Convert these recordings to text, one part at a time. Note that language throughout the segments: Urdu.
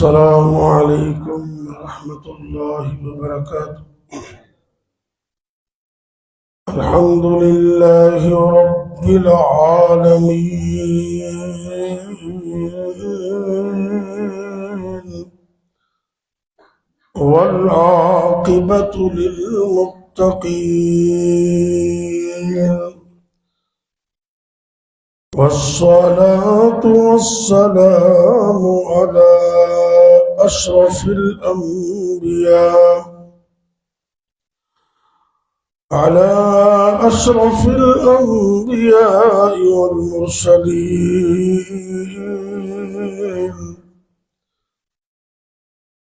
السلام عليكم ورحمة الله وبركاته. الحمد لله رب العالمين والعاقبة للمتقين والصلاة والسلام على أشرف الأنبياء والمرسلين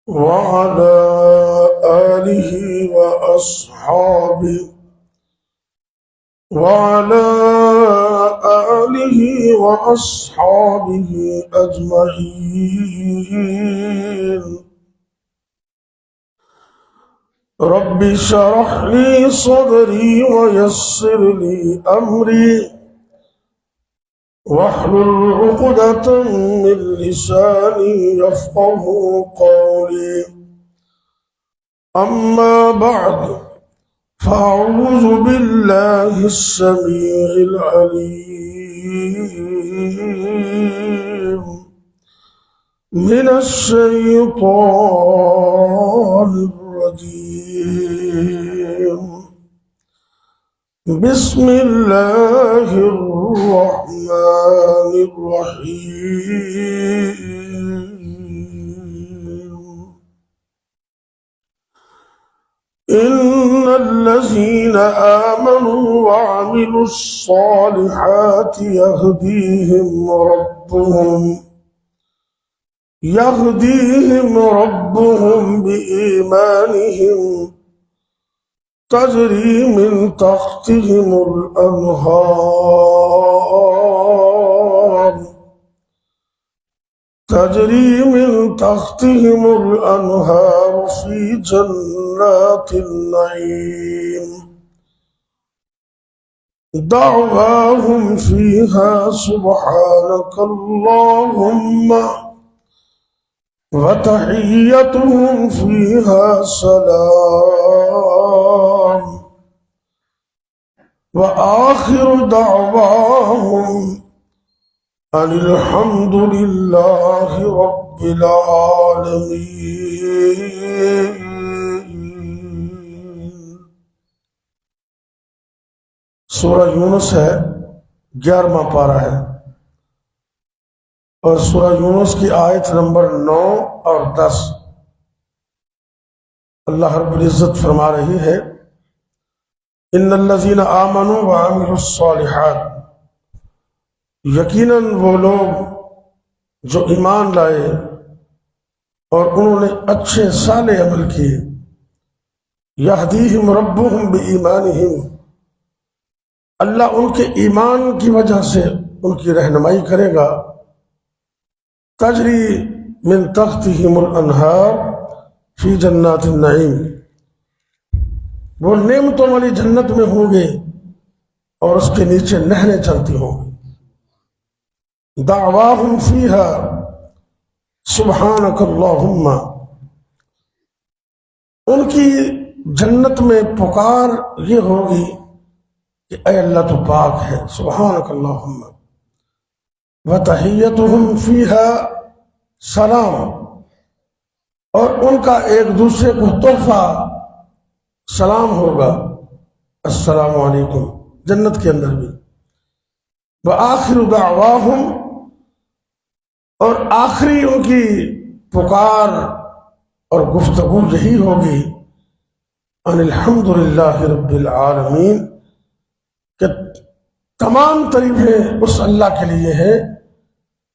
وعلى آله وأصحابه أجمعين. رب اشرح لي صدري ويسر لي أمري واحلل عقدة من لساني يفقه قولي. أما بعد، فأعوذ بالله السميع العليم من الشيطان الرجيم. بسم الله الرحمن الرحيم. إن الذين آمنوا وعملوا الصالحات يهديهم ربهم بإيمانهم تجري من تحتهم الأنهار في جنات النعيم. دعواهم فيها سبحانك اللهم وتحيتهم فيها سلام وآخر دعواهم أن الحمد لله رب العالمين. سورہ یونس ہے، 11واں پارہ ہے، اور سورہ یونس کی آیت نمبر 9 اور 10 اللہ رب العزت فرما رہی ہے: ان الذین آمنوا وعملوا الصالحات، یقیناً وہ لوگ جو ایمان لائے اور انہوں نے اچھے صالح عمل کیے، یہدیہم ربہم بایمانہم، اللہ ان کے ایمان کی وجہ سے ان کی رہنمائی کرے گا، تجری من تحتہم الانہار فی جنات النعیم، وہ نعمتوں والی جنت میں ہوں گے اور اس کے نیچے نہریں چلتی ہوں گی۔ دعواہم فیہا سبحانک اللہم، ان کی جنت میں پکار یہ ہوگی کہ اے اللہ تو پاک ہے، سبحانک اللہم، وتحیتہم فیہا سلام، اور ان کا ایک دوسرے کو تحفہ سلام ہوگا، السلام علیکم، جنت کے اندر بھی۔ وآخر دعواہم، اور آخری ان کی پکار اور گفتگو یہی ہوگی ان الحمدللہ رب العالمین، کہ تمام تعریفیں اس اللہ کے لیے ہیں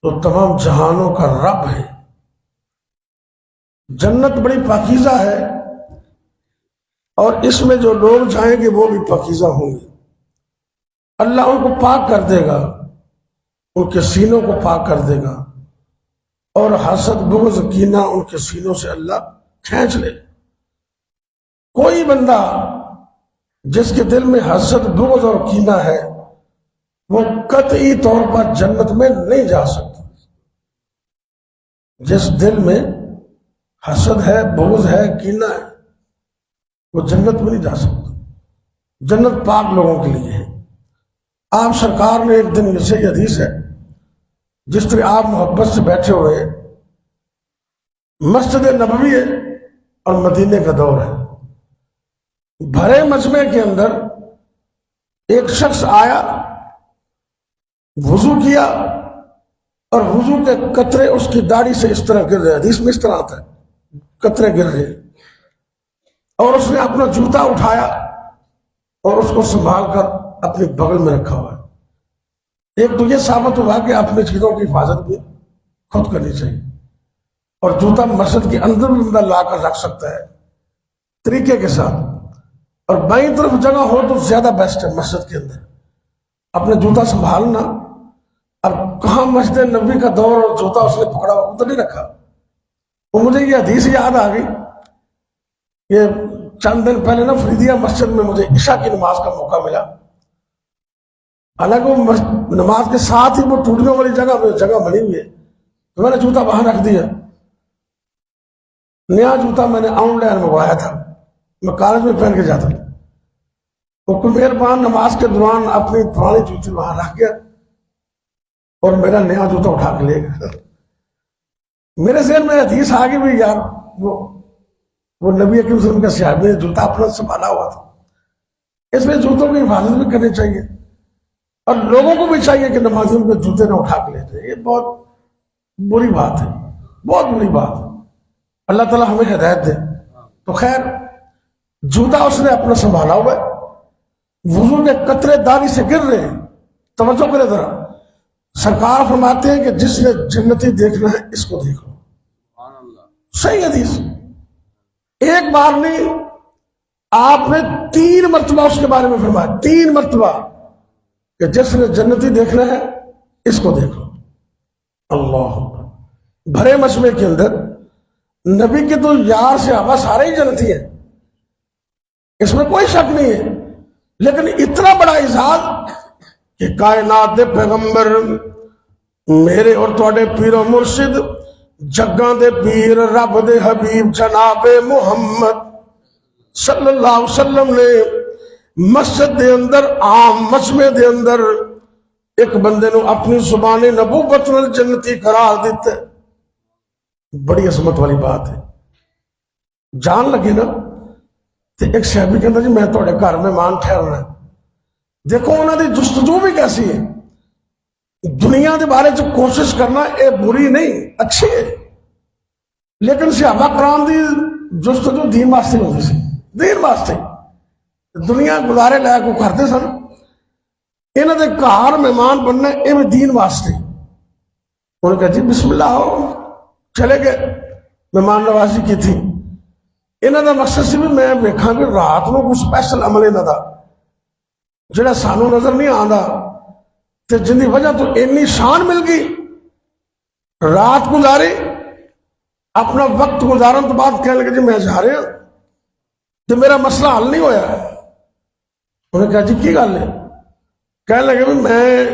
جو تمام جہانوں کا رب ہے۔ جنت بڑی پاکیزہ ہے اور اس میں جو لوگ جائیں گے وہ بھی پاکیزہ ہوں گے۔ اللہ ان کو پاک کر دے گا، ان کے سینوں کو پاک کر دے گا، اور حسد بغض کینہ ان کے سینوں سے اللہ کھینچ لے۔ کوئی بندہ جس کے دل میں حسد بغض اور کینہ ہے وہ قطعی طور پر جنت میں نہیں جا سکتا۔ جس دل میں حسد ہے، بغض ہے، کینہ ہے، وہ جنت میں نہیں جا سکتا۔ جنت پاک لوگوں کے لیے ہے۔ آپ سرکار نے ایک دن جیسے حدیث ہے، جس طرح آپ محبت سے بیٹھے ہوئے، مسجد نبوی ہے اور مدینے کا دور ہے، بھرے مجمع کے اندر ایک شخص آیا، وضو کیا اور وضو کے قطرے اس کی داڑھی سے اس طرح گر رہے، حدیث میں اس طرح آتا ہے، قطرے گر رہے، اور اس نے اپنا جوتا اٹھایا اور اس کو سنبھال کر اپنے بغل میں رکھا ہوا ہے۔ ایک تو یہ ثابت ہوا کہ اپنی چیزوں کی حفاظت بھی خود کرنی چاہیے، اور جوتا مسجد کے اندر بھی بندہ لا کر رکھ سکتا ہے طریقے کے ساتھ، اور بائیں طرف جگہ ہو تو زیادہ بیسٹ ہے مسجد کے اندر اپنے جوتا سنبھالنا۔ اب کہاں مسجد نبوی کا دور اور جوتا اس نے پکڑا ہوا تو نہیں رکھا۔ وہ مجھے یہ حدیث یاد آ گئی، یہ چند دن پہلے نا فریدیہ مسجد میں مجھے عشاء کی نماز کا موقع ملا، حالانکہ وہ نماز کے ساتھ ہی وہ ٹوٹیوں والی جگہ بنی ہوئی ہے، تو میں نے جوتا وہاں رکھ دیا۔ نیا جوتا میں نے آن لائن منگوایا تھا، میں کالج میں پہن کے جاتا ہوں، وہ کوئی مہربان نماز کے دوران اپنی پرانی جوتی وہاں رکھ گیا اور میرا نیا جوتا اٹھا کے لے گیا۔ میرے ذہن میں حدیث آ گئی بھی یار، وہ نبی اکرم صلی اللہ علیہ وسلم کا صحابی نے جوتا اپنا سنبھالا ہوا تھا، اس میں جوتوں کی حفاظت بھی کرنی چاہیے، اور لوگوں کو بھی چاہیے کہ نمازیوں کے جوتے نہ اٹھا کے لے جائیں۔ یہ بہت بری بات ہے، بہت بری بات ہے، اللہ تعالیٰ ہمیں ہدایت دے۔ تو خیر، جوتا اس نے اپنا سنبھالا ہوا ہے، وضو کے قطرے داڑھی سے گر رہے ہیں۔ توجہ کرے ذرا، سرکار فرماتے ہیں کہ جس نے جنتی دیکھنا ہے اس کو دیکھ لو۔ صحیح حدیث، ایک بار نہیں، آپ نے 3 مرتبہ اس کے بارے میں فرمایا، 3 مرتبہ، کہ جس نے جنتی دیکھنا ہے اس کو دیکھ لو۔ اللہ بھرے مجمع کے اندر نبی کے تو یار سے ہوا سارے ہی جنتی ہیں، اس میں کوئی شک نہیں ہے، لیکن اتنا بڑا اعزاز کہ کائنات دے پیغمبر میرے اور تواڈے پیر و مرشد جگاں دے پیر رب دے حبیب جناب محمد صلی اللہ علیہ وسلم نے مسجد دے اندر، عام مجمع دے اندر ایک بندے نو اپنی زبان نبوت نال جنتی قرار دیتا ہے۔ بڑی عظمت والی بات ہے۔ جان لگے نا تو ایک صحابی کہتا جی میں تواڈے گھر مہمان ٹھہرنا ہے۔ دیکھو انہوں دی جستجو بھی کیسی ہے، دنیا دے بارے جو کوشش کرنا اے بری نہیں، اچھی ہے، لیکن صحابہ کرام دی جستجو دین واسطے ہوتی سی، دین واسطے دنیا گزارے لے کو کرتے سن، انہوں دے گھر مہمان بننا اے میں دین واسطے۔ انہوں نے کہا جی بسم اللہ ہو، چلے گئے، مہمان نوازی کی تھی۔ انہوں دا مقصد سی بھی میں دیکھا کہ رات میں کوئی سپیشل عمل انہوں دا جڑا سانو نظر نہیں آندا، تے جن دی وجہ تو اتنی شان مل گئی، رات گزاری، اپنا وقت گزارن تو بعد کہنے لگے جی میں جا رہا ہوں تو میرا مسئلہ حل نہیں ہویا۔ انہوں نے کہا جی کی گل ہے؟ کہنے لگے بھی میں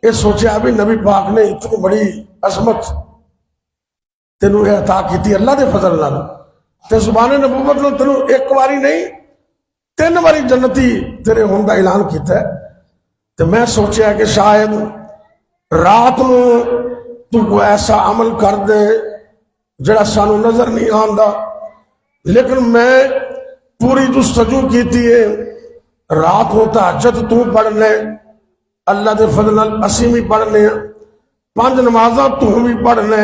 یہ سوچا بھی نبی پاک نے اتنی بڑی عظمت تینوں یہ عطا کی اللہ دے فضل نال، تے زبان نبوت نال تینوں ایک باری نہیں 3 باری جنتی تیرے ہون دا اعلان کیتا ہے، تو میں سوچیا کہ شاید رات نو تو کوئی ایسا عمل کر دے جڑا سانو نظر نہیں آندا، لیکن میں پوری جستجو کیتی ہے، رات نو تہجد تو پڑھنے، اللہ دے فضل نال اسی بھی پڑھنے، 5 نمازاں تو بھی پڑھنے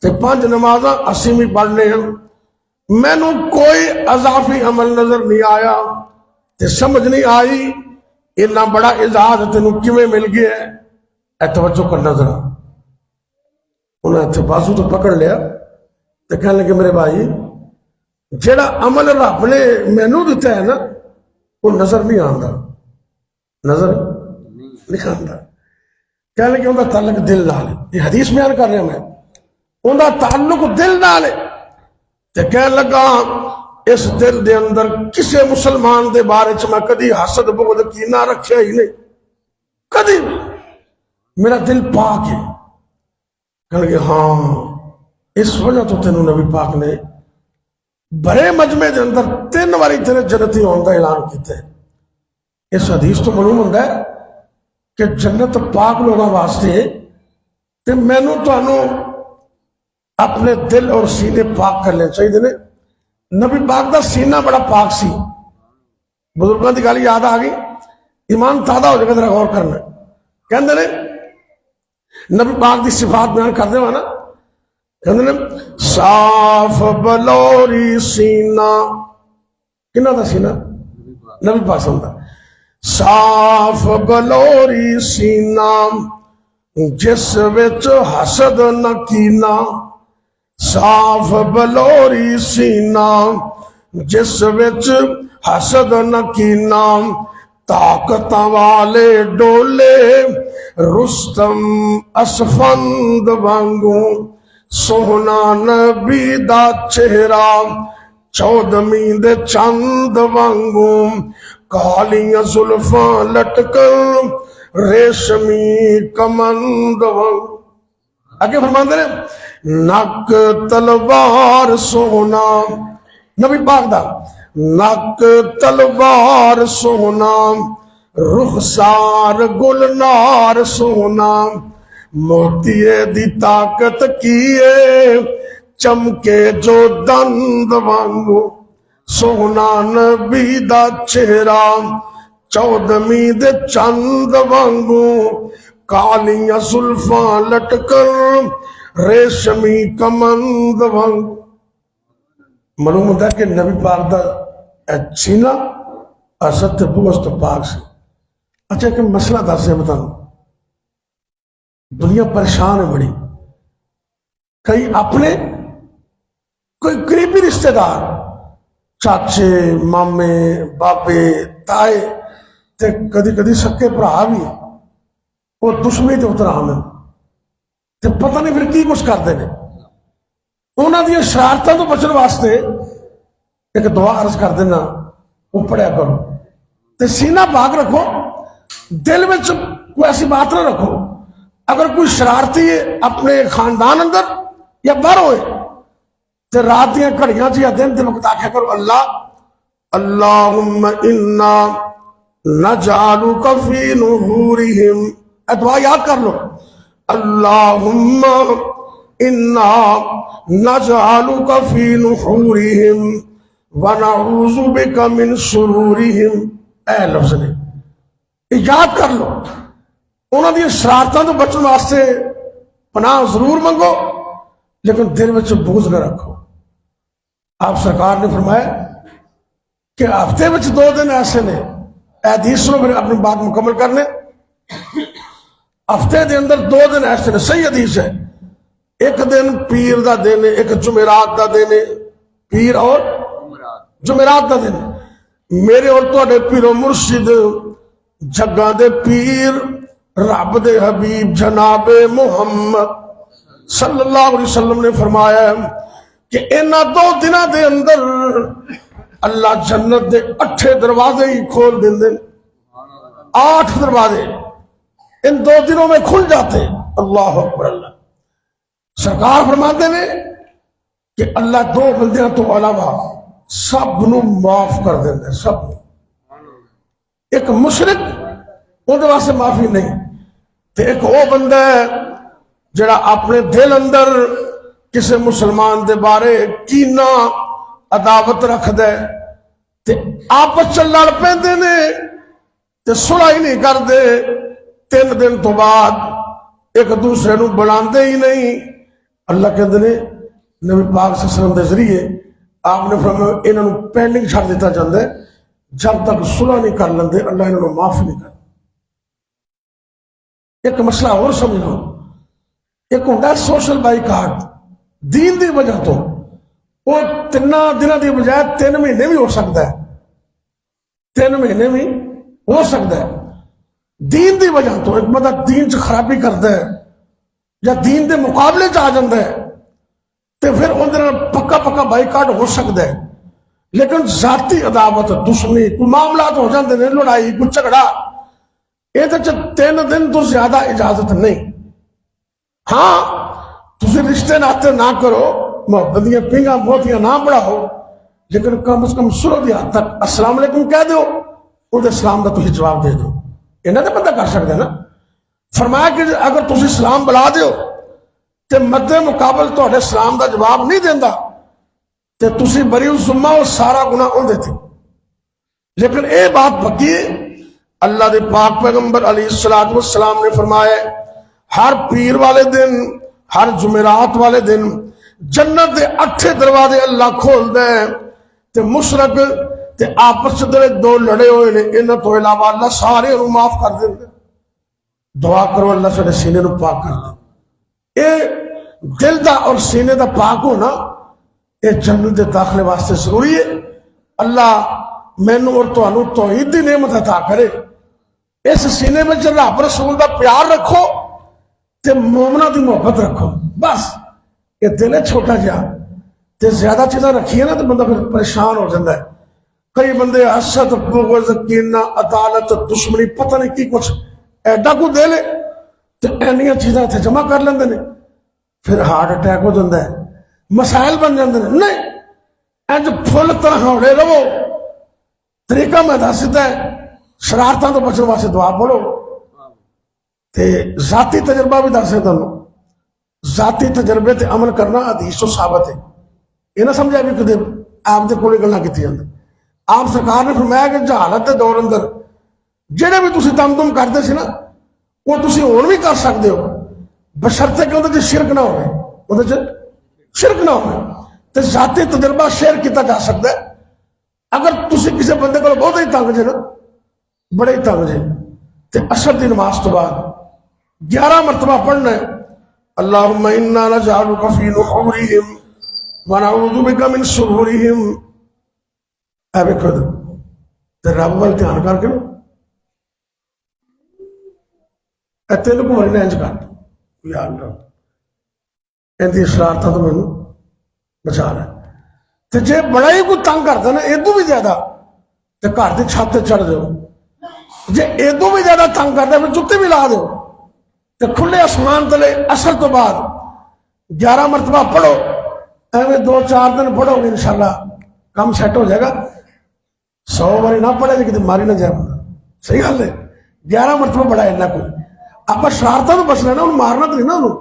تے 5 نمازاں اسی بھی پڑھنے، میں نو کوئی اضافی عمل نظر نہیں آیا، تے سمجھ نہیں آئی اتنا بڑا اعزاز تینوں کیویں مل گیا ہے۔ اے توجہ کرنا ذرا، انہیں اتنے بازو تو پکڑ لیا تے کہنے لگے میرے بھائی جیڑا عمل رب نے مینوں دیتا ہے نا وہ نظر نہیں آندا، نظر نہیں آندا۔ کہنے لگے انہوں تعلق دل نال ہے، یہ حدیث بیان کر رہے ہیں میں، انہوں تعلق دل نال ہے، تے کہنے لگا اس دل دے اندر کسے مسلمان دے بارے چ میں کدی حسد بغض کینہ رکھیا ہی نہیں، کدی بھی، میرا دل پاک ہے۔ کہنے لگے ہاں اس وجہ تو تینوں نبی پاک نے بڑے مجمع دے اندر 3 باری تیرے جنتی ہونے کا اعلان کیتا ہے۔ اس حدیث تو معلوم ہوتا ہے کہ جنت پاک لوگوں واسطے تے مینوں تانوں اپنے دل اور سینے پاک کر لے چاہیے نے۔ نبی پاک دا سینہ بڑا پاک سی، بزرگوں کی گل یاد آ گئی، ایمان تازہ ہو جائے گا، ذرا غور کرنا۔ کہندے نے نبی پاک دی صفات بیان کر دے نا، کہندے نے صاف بلوری سینہ، کنہ دا سینہ؟ نبی پاک سمجھا، صاف بلوری سینہ جس وچ حسد نہ کینہ، صاف بلوری سینہ جس وچ حسد نہ کینہ، طاقت والے ڈولے رستم اسفند وانگوں، سوہنا نبی دا چہرہ چودھویں دے چند وانگوں، کالیاں زلفاں لٹکن ریشمی کمند وانگوں۔ آگے فرماندے نے نک تلوار سونا، نبی پاک دا نک تلوار سونا، رخسار گلنار سونا، موتیے دی طاقت کیے چمکے جو دند وانگو، سونا نبی دا چہرہ چودھویں دے چند وانگو، کالیاں زلفاں لٹکن ریشمی کمند وانگو۔ معلوم ہوتا ہے کہ نبی پاک دا سینہ اسد تے بغض تو پاک سے۔ اچھا کہ مسئلہ دس سے بتاؤں، دنیا پریشان ہے بڑی، کئی اپنے کوئی قریبی رشتہ دار چاچے مامے بابے تائے تے کدی کدی سکے بھرا بھی وہ دشمنی تے اتر آمن تے پتہ نہیں پھر کی کچھ کرتے ہیں۔ انہوں نے شرارتوں تو بچن واسطے ایک دعا عرض کر دینا، وہ پڑھیا کرو تے سینہ پاک رکھو، دل میں کوئی ایسی بات نہ رکھو۔ اگر کوئی شرارتی اپنے خاندان اندر یا باہر ہوئے تے رات دیا گھڑیاں یا دن دے وقت آخیا کرو اللہ اللہم انا نجعلک فی نحورہم، اے دعا یاد کر لو، اللہم انا نجعلک فی نحورہم ونعوذ بک من شرورہم۔ اے لفظ نے یاد کر لو، انہوں نے شرارتوں تو بچن واسطے پناہ ضرور منگو لیکن دل میں بغض نہ رکھو۔ آپ سرکار نے فرمایا کہ ہفتے میں 2 دن ایسے نے، حدیث سنو میرے اپنی بات مکمل کرنے، ہفتے دے اندر 2 دن ایسے نے، صحیح حدیث ہے، ایک دن پیر دا دن، ایک جمعرات دا دن، پیر اور جمعرات دا دن۔ میرے اور تواڈے پیر و مرشد جگہ دے پیر رب دے حبیب جناب محمد صلی اللہ علیہ وسلم نے فرمایا کہ انہاں 2 دنوں دے اندر اللہ جنت دے 8 دروازے ہی کھول دیندے، 8 دروازے ان 2 دنوں میں کھل جاتے۔ اللہ اکبر۔ اللہ سرکار فرماتے ہیں کہ اللہ 2 بندیاں تو علاوہ سب نو معاف کر دیندے، سب۔ ایک مشرک اندر واسطے معافی نہیں، تے ایک وہ بندہ ہے جڑا اپنے دل اندر کسی مسلمان دے بارے کینہ عداوت رکھ دے تے آپس لڑ پیندے نے تے صلح ہی نہیں کر دے، 3 دن تو بعد ایک دوسرے نو بلاندے ہی نہیں۔ اللہ کہندے نے نبی پاک صلی اللہ علیہ وسلم دے ذریعے آپ نے فرمایا انہاں نو پینڈنگ چھڈ دیتا جاندا ہے، جب تک صلح نہیں کر لیندے اللہ انہاں نو معاف نہیں کردا۔ ایک مسئلہ اور سمجھ لو، ایک ہوتا ہے سوشل بائیکاٹ، دین دی وجہ تو وہ 3 دنوں دی بجائے 3 مہینے بھی ہو سکتا ہے، 3 مہینے بھی ہو سکتا ہے۔ دین دی وجہ تو ایک بندہ دین چ خرابی کرتا ہے یا دین دے مقابلے چ آ جاتا ہے تو پھر اندر پکا پکا بائیکاٹ ہو سکتا ہے، لیکن ذاتی عداوت دشمنی کوئی معاملات ہو جاتے ہیں، لڑائی کوئی جھگڑا، یہ 3 دن تو زیادہ اجازت نہیں۔ ہاں تسی رشتے ناتے نہ کرو، محبت دیا پنگا موتیاں نہ بڑھاؤ، لیکن کم از کم سرو دی حد تک السلام علیکم کہہ دو، ان اسلام دا تسی جواب دے دو۔ انہاں تے بندہ کر سکتا ہے نا۔ فرمایا کہ اگر تسی سلام بلا دیو تے مد مقابل تہاڈے سلام دا جواب نہیں دیندا تے تسی بری الذمہ اور سارا گناہ ان دیتے۔ لیکن اے بات پکی ہے، اللہ دے پاک پیغمبر علیہ السلام نے فرمایا ہر پیر والے دن، ہر جمعرات والے دن جنت دے 8 دروازے اللہ کھول دے تے مشرک تے آپس دے دو لڑے ہوئے نے انہاں تو علاوہ اللہ سارے انہوں معاف کر دے۔ دعا کرو اللہ سارے سینے نو پاک کر دے۔ اے دل دا اور سینے دا پاک ہونا اے جنت دے داخلے واسطے ضروری ہے۔ اللہ مینوں اور تانوں توحید دی نعمت عطا کرے۔ اس سینے میں رب رسول دا پیار رکھو تے مومنہ دی محبت رکھو، بس یہ دل ہے چھوٹا جہا تے زیادہ چیزاں رکھیے نا تو بندہ پھر پریشان ہو جاتا ہے۔ کئی بندے حسد، بغض، کینہ، عدالت، دشمنی، پتہ نہیں کی کچھ ایڈا کو دے لے تو اینیاں چیزاں اتنے جمع کر لیندے نے، پھر ہارٹ اٹیک ہو جاتا ہے، مسائل بن جاندے نے۔ نہیں، انج پھل طرح ہوڑے رہو۔ طریقہ میں دس دیتا ہے، شرارتاں تو بچن واسطے دعا پڑھو تے ذاتی تجربہ بھی دس دیتا ہوں۔ ذاتی تجربے تے عمل کرنا حدیث تو ثابت ہے، یہ نہ سمجھا بھی کدے آپ دے کولے گلاں کیتی جاندے۔ آپ سرکار نے فرمایا کہ جہالت دے دور اندر جڑے بھی تسی دم دم کرتے سی نا وہ تسی ہون بھی کر سکتے ہو، بشرطے کہ اندر شرک نہ ہوئے، اندر شرک نہ ہوئے تے ذاتی تجربہ شیئر کیتا جا سکتا ہے۔ اگر تسی کسی بندے کو بہت ہی تنگ جے نا، بڑے ہی تنگ جے تے عصر دی نماز تو بعد 11 مرتبہ پڑھنا ہے اللہم انا نجعلک فی نحورہم ونعوذ بک من شرورہم۔ اے بیکھو تے رب وال دھیان کر کے اے تینوں کو مرنے انج کر یا اللہ اندی شرارتاں تو مینوں بچا رہا ہے۔ تے جے بڑا ہی کوئی تنگ کرتا نا ادو بھی زیادہ تے گھر دی چھت تے چڑھ دیو، جے ادو بھی زیادہ تنگ کرتا پھر جتے بھی لا دیو تے کھلے آسمان تلے عصر تو بعد 11 مرتبہ پڑھو۔ ایویں 2-4 دن پڑھو گے انشاءاللہ کام سیٹ ہو جائے گا۔ 100 باری نہ پڑھے جی کتنے ماری نہ جائے بندہ، صحیح گل ہے۔ 11 مرتبہ پڑھا ہے نہ کوئی آپ شرارتوں تو بچنا نا، انہوں مارنا تو نہیں نا، انہوں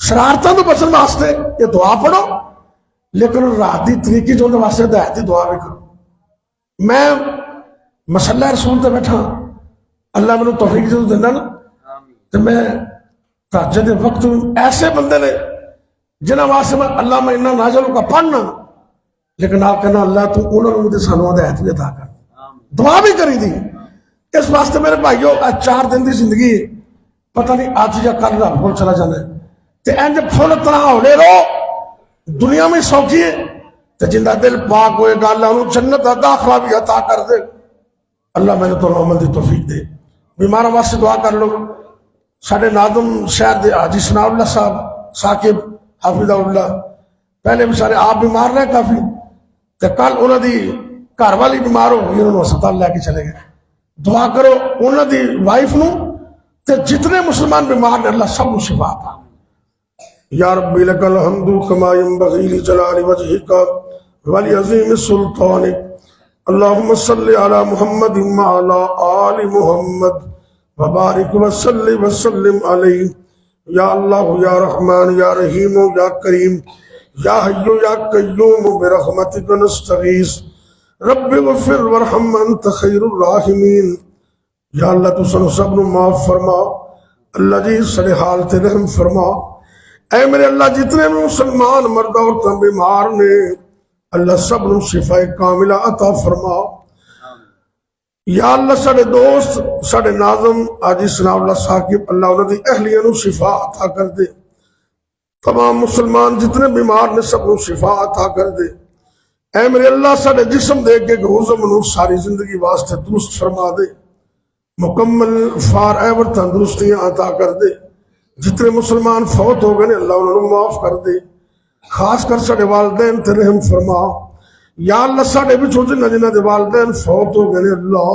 شرارتوں تو بچن واسطے یہ دعا پڑھو، لیکن رات دی طریقی جو واسطے ہدایت دی دعا بھی کرو۔ میں مسلح رسول تے بیٹھا، اللہ میں توفیق جو دینا نا تو میں تہجد دے وقت ایسے بندے نے جنہاں واسطے میں اللہ میں انہاں نازلوں کا پڑھنا، لیکن آپ کہنا اللہ تو انہوں نے سانوں ہدایت بھی عطا کر، دعا بھی کری دی۔ اس واسطے میرے بھائیو 4 دن دی زندگی پتہ نہیں آج یا کل رب کو چلا جانا ہے تے انج پھل طرح ہوڑے رہو، دنیا میں سوچی ہے تے جندہ دل پاک ہوئے گا اللہ انہوں جنت دا داخلہ بھی عطا کر دے۔ اللہ میں نے تو عمل دی توفیق دے۔ بیماروں واسطے دعا کر لو۔ ساڑھے ناظم شہر دے حاجی ثناء اللہ صاحب ثاقب حافظہ اللہ پہلے بھی سارے آپ بیمار رہے کافی تے کل انہوں دی گھر والی بیمار ہو گئی، انہوں نے ہسپتال لے کے چلے گئے۔ دعا کرو انہوں دی وائف نو تے جتنے مسلمان بیمار نے اللہ سب کو شفا عطا۔ یا ربی لک الحمد کما ینبغی لجلال وجہک ولعظیم سلطانک، اللہم صلی علی محمد وعلی آل محمد وبارک وسلم علیہ۔ یا اللہ یا رحمان یا رحیم یا کریم یا حی یا قیوم برحمتک نستغیث رب اغفر ورحم انت خیر الراحمین۔ یا اللہ تو سن سب نو معاف فرما، اللہ جی سارے حال تے رحم فرما۔ اے میرے اللہ جتنے مسلمان مرد عورتاں بیمار نے اللہ سب نو شفا کاملہ عطا فرما۔ یا اللہ ساڑے دوست ساڑے ناظم حاجی ثناء اللہ ثاقب اللہ انہوں دی اہلیہ نو شفا عطا کر دے، تمام مسلمان جتنے بیمار نے سب نو شفا عطا کر دے۔ اے میرے اللہ ساڑے جسم دے کے گھوزم نو ساری زندگی واسطے درست فرما دے، مکمل فار ایور تندرستیاں عطا کر دے۔ جتنے مسلمان فوت ہو گئے اللہ انہوں معاف کر دے، خاص کر ساڑے والدین تے رحم فرما۔ یا اللہ ساڑے بھی چھوٹے نجنہ دے والدین فوت ہو گئے اللہ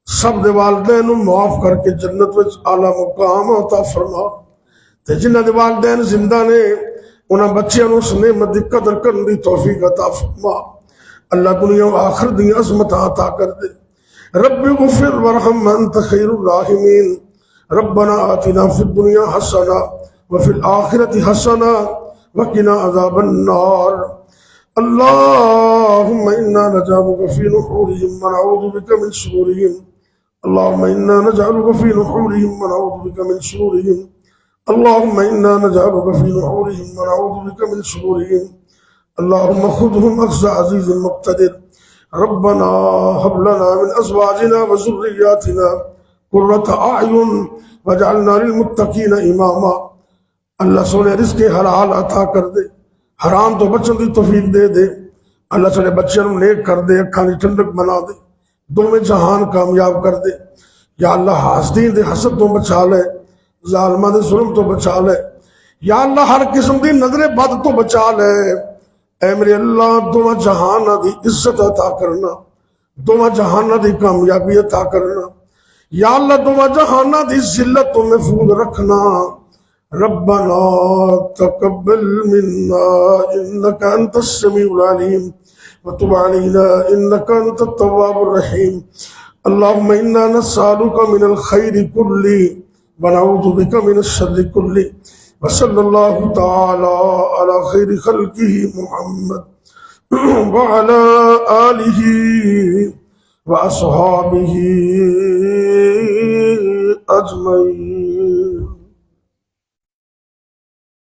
سب دے والدین معاف کر کے جنت وچ اعلیٰ مقام عطا فرما۔ تے جنہاں دے والدین زندہ نے انہاں بچیاں نوں اس نعمت دی قدر کرن دی توفیق عطا فرما اللہ دنیا و آخر دی عظمت عطا کر دے رب اغفر ورحم انت خیر الراحمین ربنا آتنا فی الدنیا حسنہ وفی الآخرۃ حسنہ وقنا عذاب النار اللهم إنا نجعلك في نحورهم ونعوذ بك من شرورهم اللهم إنا نجعلك في نحورهم ونعوذ بك من شرورهم اللهم إنا نجعلك في نحورهم ونعوذ بك من شرورهم اللهم خذهم أخذ عزيز مقتدر ربنا هب لنا من أزواجنا وذرياتنا قرة أعين واجعلنا للمتقين إماما اللہ سونے رزق حلال عطا کر دے حرام تو بچن دی توفیق دے دے اللہ سونے بچے نوں نیک کر دے اکھاں دی ٹھنڈک بنا دے دونوں جہان کامیاب کر دے یا اللہ حاسدین دے حسد تو بچا لے ظالماں دے ظلم تو بچا لے یا اللہ ہر قسم دی نظر بد تو بچا لے اے میرے اللہ دونوں جہاناں دی عزت عطا کرنا دونوں جہاناں دی کامیابی عطا کرنا یا اللہ دونوں جہاناں دی ذلت تو محفوظ رکھنا ربنا تقبل منا انك انت السميع العليم وتب علينا انك انت التواب الرحيم اللهم انا نسألك من الخير كله ونعوذ بك من الشر كله وصلى الله تعالى على خير خلقه محمد وعلى آله وأصحابه أجمعين